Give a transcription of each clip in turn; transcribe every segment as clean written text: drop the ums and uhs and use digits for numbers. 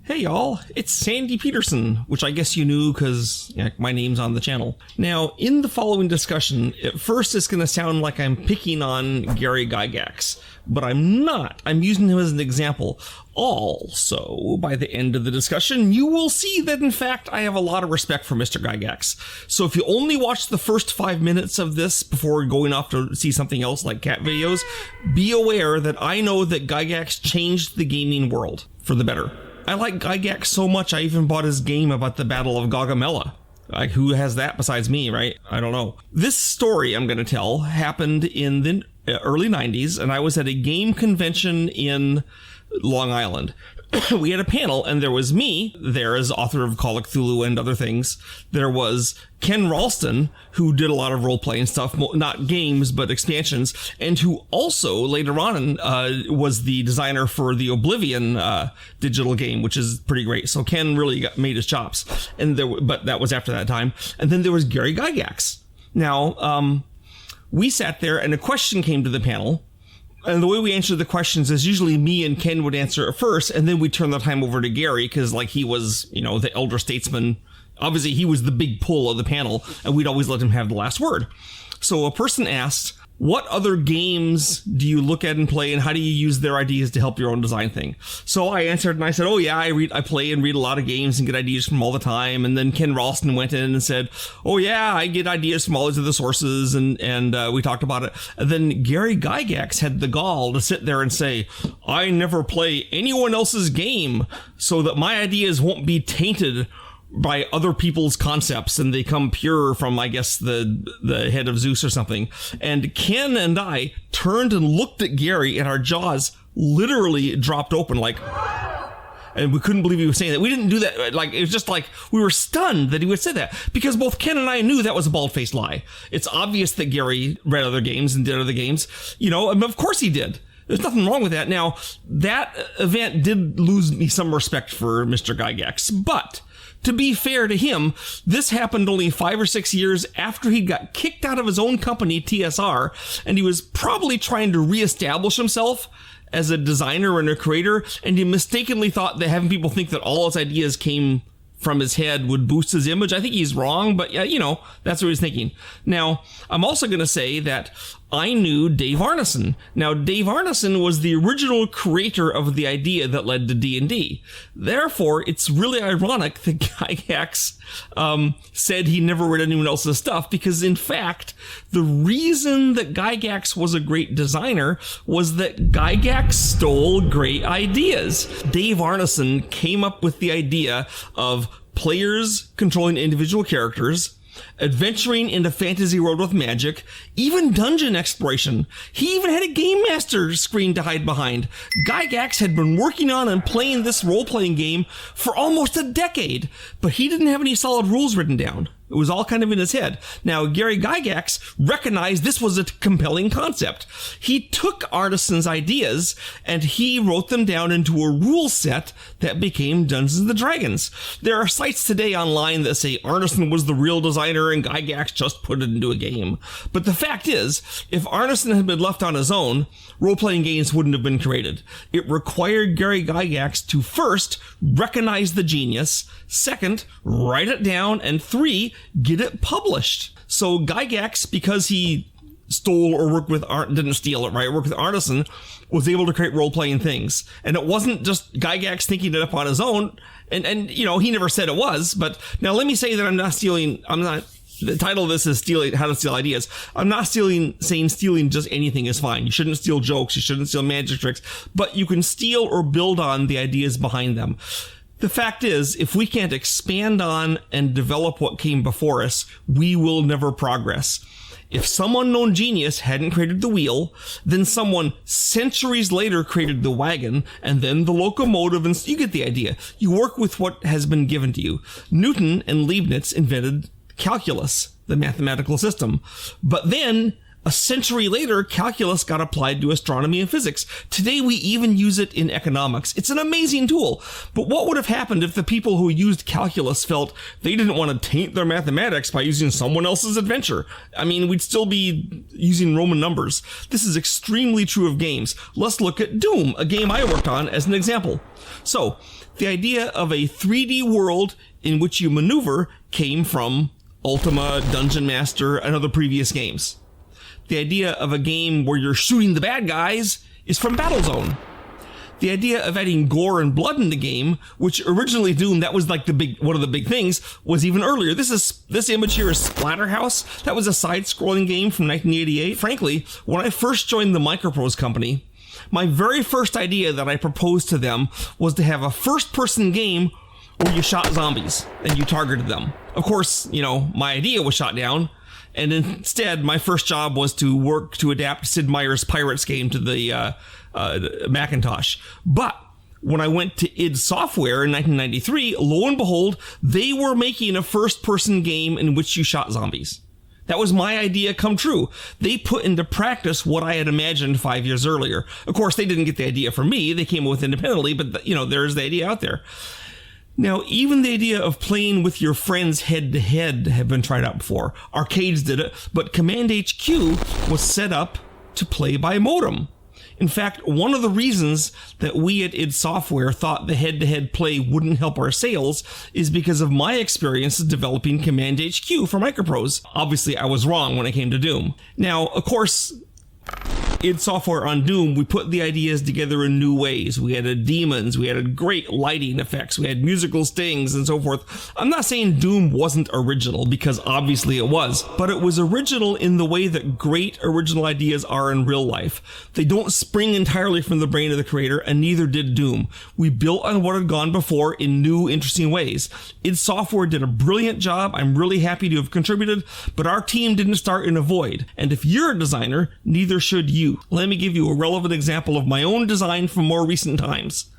Hey y'all, it's Sandy Petersen, which I guess you knew because my name's on the channel. Now, in the following discussion, at first it's going to sound like I'm picking on Gary Gygax, but I'm not. I'm using him as an example. Also, by the end of the discussion, you will see that in fact I have a lot of respect for Mr. Gygax. So if you only watch the first 5 minutes of this before going off to see something else like cat videos, be aware that I know that Gygax changed the gaming world for the better. I like Gygax so much I even bought his game about the Battle of Gaugamela. Like, who has that besides me, right? I don't know. This story I'm going to tell happened in the early 90s, and I was at a game convention in Long Island. We had a panel, and there was me there as author of Call of Cthulhu and other things. There was Ken Ralston, who did a lot of role-playing stuff, not games, but expansions, and who also, later on, was the designer for the Oblivion digital game, which is pretty great. So Ken really made his chops, but that was after that time. And then there was Gary Gygax. Now, we sat there, and a question came to the panel. And the way we answered the questions is usually me and Ken would answer it first, and then we turn the time over to Gary because, like, he was, the elder statesman. Obviously, he was the big pull of the panel, and we'd always let him have the last word. So a person asked, what other games do you look at and play, and how do you use their ideas to help your own design thing? So I answered, and I said, oh yeah, I play and read a lot of games and get ideas from all the time. And then Ken Ralston went in and said, oh yeah, I get ideas from all these other sources, and we talked about it. And then Gary Gygax had the gall to sit there and say, I never play anyone else's game so that my ideas won't be tainted by other people's concepts and they come pure from, I guess, the head of Zeus or something. And Ken and I turned and looked at Gary, and our jaws literally dropped open, like, and we couldn't believe he was saying that. We didn't do that. Like, it was just like, we were stunned that he would say that, because both Ken and I knew that was a bald-faced lie. It's obvious that Gary read other games and did other games, and of course he did. There's nothing wrong with that. Now, that event did lose me some respect for Mr. Gygax, but to be fair to him, this happened only 5 or 6 years after he got kicked out of his own company, TSR, and he was probably trying to reestablish himself as a designer and a creator, and he mistakenly thought that having people think that all his ideas came from his head would boost his image. I think he's wrong, but yeah, that's what he's thinking. Now, I'm also going to say that I knew Dave Arneson. Now, Dave Arneson was the original creator of the idea that led to D&D. Therefore, it's really ironic that Gygax said he never read anyone else's stuff, because in fact, the reason that Gygax was a great designer was that Gygax stole great ideas. Dave Arneson came up with the idea of players controlling individual characters, adventuring into fantasy world with magic, even dungeon exploration. He even had a game master screen to hide behind. Gygax had been working on and playing this role-playing game for almost a decade, but he didn't have any solid rules written down. It was all kind of in his head. Now, Gary Gygax recognized this was a compelling concept. He took Arneson's ideas and he wrote them down into a rule set that became Dungeons & Dragons. There are sites today online that say Arneson was the real designer and Gygax just put it into a game. But the fact is, if Arneson had been left on his own, role-playing games wouldn't have been created. It required Gary Gygax to first recognize the genius, second, write it down, and 3, get it published. So Gygax, because he stole or worked with didn't steal it, right? Worked with Arneson, was able to create role-playing things. And it wasn't just Gygax thinking it up on his own. And he never said it was. But now let me say that the title of this is How to Steal Ideas. I'm not saying stealing just anything is fine. You shouldn't steal jokes. You shouldn't steal magic tricks. But you can steal or build on the ideas behind them. The fact is, if we can't expand on and develop what came before us, we will never progress. If some unknown genius hadn't created the wheel, then someone centuries later created the wagon, and then the locomotive, and you get the idea. You work with what has been given to you. Newton and Leibniz invented calculus, the mathematical system. But then A century later, calculus got applied to astronomy and physics. Today, we even use it in economics. It's an amazing tool. But what would have happened if the people who used calculus felt they didn't want to taint their mathematics by using someone else's adventure? I mean, we'd still be using Roman numbers. This is extremely true of games. Let's look at Doom, a game I worked on, as an example. So, the idea of a 3D world in which you maneuver came from Ultima, Dungeon Master, and other previous games. The idea of a game where you're shooting the bad guys is from Battlezone. The idea of adding gore and blood in the game, which originally Doom, that was like one of the big things, was even earlier. This image here is Splatterhouse. That was a side-scrolling game from 1988. Frankly, when I first joined the Microprose company, my very first idea that I proposed to them was to have a first-person game where you shot zombies and you targeted them. Of course, my idea was shot down. And instead, my first job was to work to adapt Sid Meier's Pirates game to the Macintosh. But when I went to id Software in 1993, lo and behold, they were making a first-person game in which you shot zombies. That was my idea come true. They put into practice what I had imagined 5 years earlier. Of course, they didn't get the idea from me. They came up with it independently, but there's the idea out there. Now, even the idea of playing with your friends head-to-head have been tried out before. Arcades did it, but Command HQ was set up to play by modem. In fact, one of the reasons that we at id Software thought the head-to-head play wouldn't help our sales is because of my experiences developing Command HQ for Microprose. Obviously, I was wrong when it came to Doom. Now, of course, id Software on Doom, we put the ideas together in new ways. We added demons, we added great lighting effects, we had musical stings and so forth. I'm not saying Doom wasn't original, because obviously it was, but it was original in the way that great original ideas are in real life. They don't spring entirely from the brain of the creator, and neither did Doom. We built on what had gone before in new, interesting ways. id Software did a brilliant job. I'm really happy to have contributed, but our team didn't start in a void. And if you're a designer, neither should you. Let me give you a relevant example of my own design from more recent times.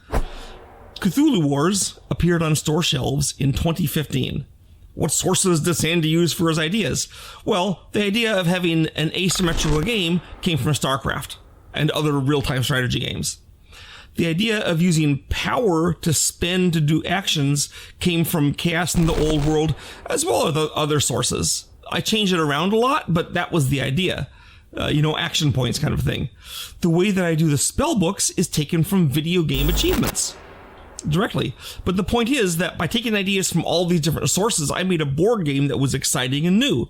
Cthulhu Wars appeared on store shelves in 2015. What sources did Sandy use for his ideas? Well, the idea of having an asymmetrical game came from StarCraft and other real-time strategy games. The idea of using power to spend to do actions came from Chaos in the Old World, as well as other sources. I changed it around a lot, but that was the idea. Action points kind of thing. The way that I do the spell books is taken from video game achievements directly. But the point is that by taking ideas from all these different sources, I made a board game that was exciting and new.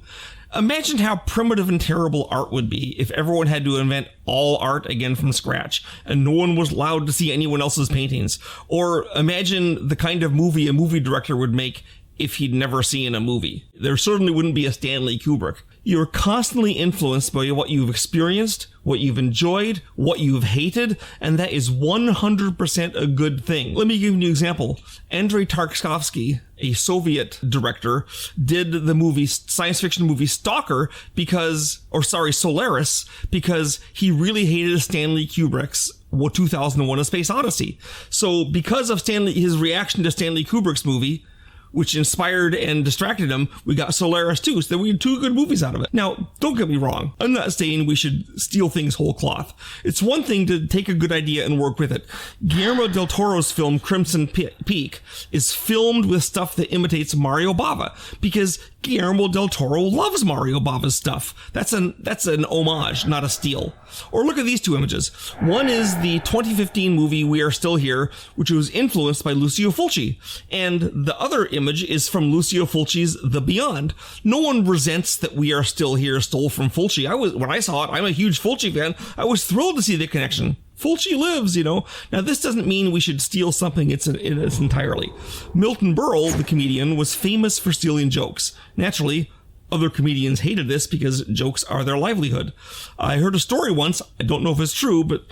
Imagine how primitive and terrible art would be if everyone had to invent all art again from scratch and no one was allowed to see anyone else's paintings. Or imagine the kind of movie a movie director would make if he'd never seen a movie. There certainly wouldn't be a Stanley Kubrick. You're constantly influenced by what you've experienced, what you've enjoyed, what you've hated, and that is 100% a good thing. Let me give you an example. Andrei Tarkovsky, a Soviet director, did the science fiction movie Solaris, because he really hated Stanley Kubrick's 2001: A Space Odyssey. So because of his reaction to Stanley Kubrick's movie, which inspired and distracted him, we got Solaris too. So we had two good movies out of it. Now, don't get me wrong. I'm not saying we should steal things whole cloth. It's one thing to take a good idea and work with it. Guillermo del Toro's film Crimson Peak is filmed with stuff that imitates Mario Bava, because Guillermo del Toro loves Mario Bava's stuff. That's an homage, not a steal. Or look at these two images. One is the 2015 movie We Are Still Here, which was influenced by Lucio Fulci. And the other image is from Lucio Fulci's The Beyond. No one resents that We Are Still Here stole from Fulci. When I saw it, I'm a huge Fulci fan. I was thrilled to see the connection. Fulci lives, Now, this doesn't mean we should steal something in its entirely. Milton Berle, the comedian, was famous for stealing jokes. Naturally, other comedians hated this because jokes are their livelihood. I heard a story once, I don't know if it's true, but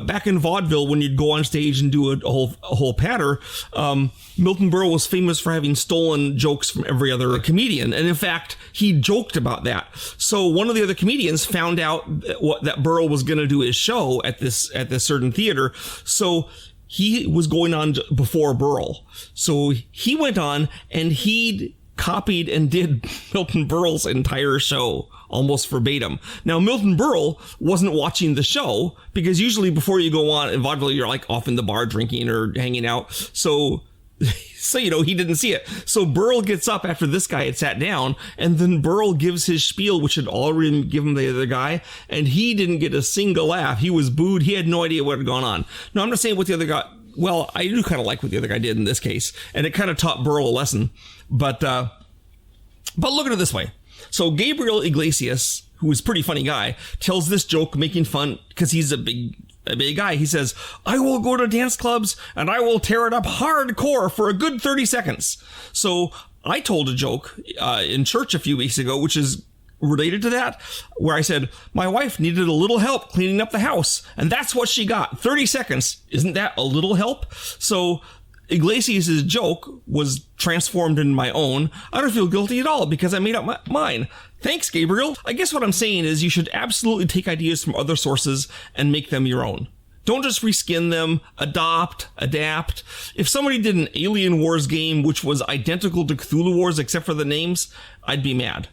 back in vaudeville, when you'd go on stage and do a whole patter, Milton Berle was famous for having stolen jokes from every other comedian. And in fact, he joked about that. So one of the other comedians found out that Berle was going to do his show at this certain theater. So he was going on before Berle. So he went on and he'd copied and did Milton Berle's entire show, almost verbatim. Now, Milton Berle wasn't watching the show, because usually before you go on in vaudeville, you're like off in the bar drinking or hanging out. So he didn't see it. So Berle gets up after this guy had sat down, and then Berle gives his spiel, which had already been given the other guy, and he didn't get a single laugh. He was booed. He had no idea what had gone on. Now, I'm not saying what the other guy... Well, I do kind of like what the other guy did in this case, and it kind of taught Berle a lesson. But look at it this way. So Gabriel Iglesias, who is a pretty funny guy, tells this joke making fun, because he's a big guy. He says, I will go to dance clubs and I will tear it up hardcore for a good 30 seconds. So I told a joke in church a few weeks ago, which is related to that, where I said, my wife needed a little help cleaning up the house, and that's what she got. 30 seconds. Isn't that a little help? So Iglesias' joke was transformed into my own. I don't feel guilty at all because I made up mine. Thanks, Gabriel. I guess what I'm saying is you should absolutely take ideas from other sources and make them your own. Don't just reskin them, adapt. If somebody did an Alien Wars game which was identical to Cthulhu Wars except for the names, I'd be mad.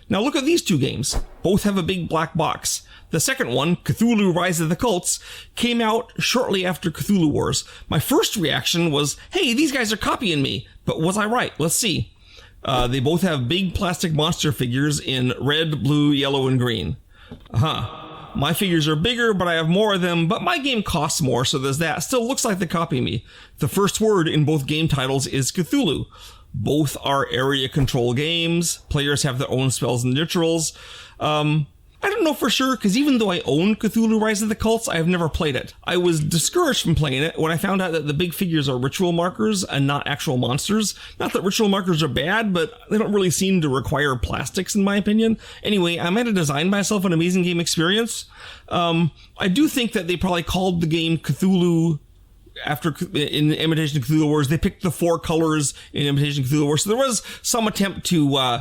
Now look at these two games. Both have a big black box. The second one, Cthulhu Rise of the Cults, came out shortly after Cthulhu Wars. My first reaction was, hey, these guys are copying me. But was I right? Let's see. They both have big plastic monster figures in red, blue, yellow, and green. My figures are bigger, but I have more of them, but my game costs more, so there's that. Still looks like they copy me. The first word in both game titles is Cthulhu. Both are area control games. Players have their own spells and rituals. I don't know for sure, because even though I own Cthulhu Rise of the Cults, I have never played it. I was discouraged from playing it when I found out that the big figures are ritual markers and not actual monsters. Not that ritual markers are bad, but they don't really seem to require plastics, in my opinion. Anyway, I might have designed myself an amazing game experience. I do think that they probably called the game Cthulhu in Imitation Cthulhu Wars. They picked the 4 colors in Imitation Cthulhu Wars. So there was some attempt to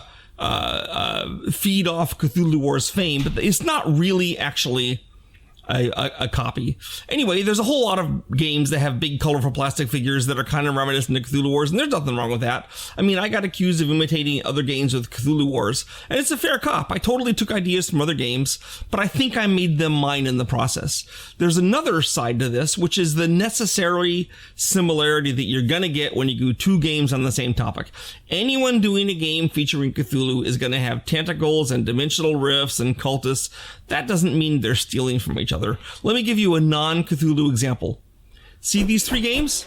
feed off Cthulhu Wars fame, but it's not really actually a copy. Anyway, there's a whole lot of games that have big colorful plastic figures that are kind of reminiscent of Cthulhu Wars, and there's nothing wrong with that. I mean, I got accused of imitating other games with Cthulhu Wars, and it's a fair cop. I totally took ideas from other games, but I think I made them mine in the process. There's another side to this, which is the necessary similarity that you're gonna get when you do 2 games on the same topic. Anyone doing a game featuring Cthulhu is gonna have tentacles and dimensional rifts and cultists. That doesn't mean they're stealing from each other. Let me give you a non-Cthulhu example. See these 3 games?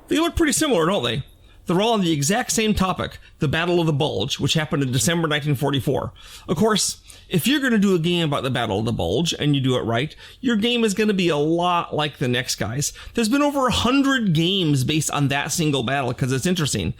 They look pretty similar, don't they? They're all on the exact same topic, the Battle of the Bulge, which happened in December 1944. Of course, if you're going to do a game about the Battle of the Bulge, and you do it right, your game is going to be a lot like the next guy's. There's been over 100 games based on that single battle, because it's interesting.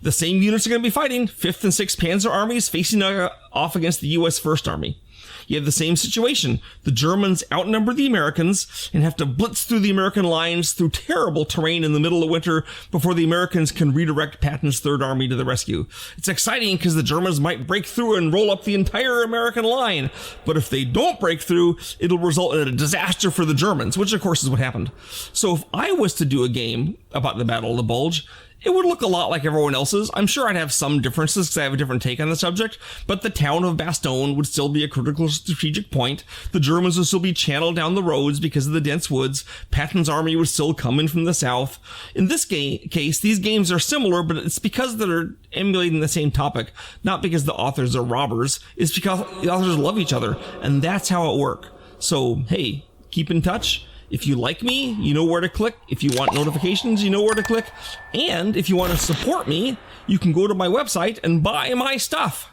The same units are going to be fighting, 5th and 6th Panzer armies facing off against the U.S. 1st Army. You have the same situation. The Germans outnumber the Americans and have to blitz through the American lines through terrible terrain in the middle of winter before the Americans can redirect Patton's 3rd Army to the rescue. It's exciting because the Germans might break through and roll up the entire American line. But if they don't break through, it'll result in a disaster for the Germans, which of course is what happened. So if I was to do a game about the Battle of the Bulge, it would look a lot like everyone else's. I'm sure I'd have some differences because I have a different take on the subject, but the town of Bastogne would still be a critical strategic point. The Germans would still be channeled down the roads because of the dense woods. Patton's army would still come in from the south. In this case, these games are similar, but it's because they're emulating the same topic, not because the authors are robbers. It's because the authors love each other, and that's how it works. So, hey, keep in touch. If you like me, you know where to click. If you want notifications, you know where to click. And if you want to support me, you can go to my website and buy my stuff.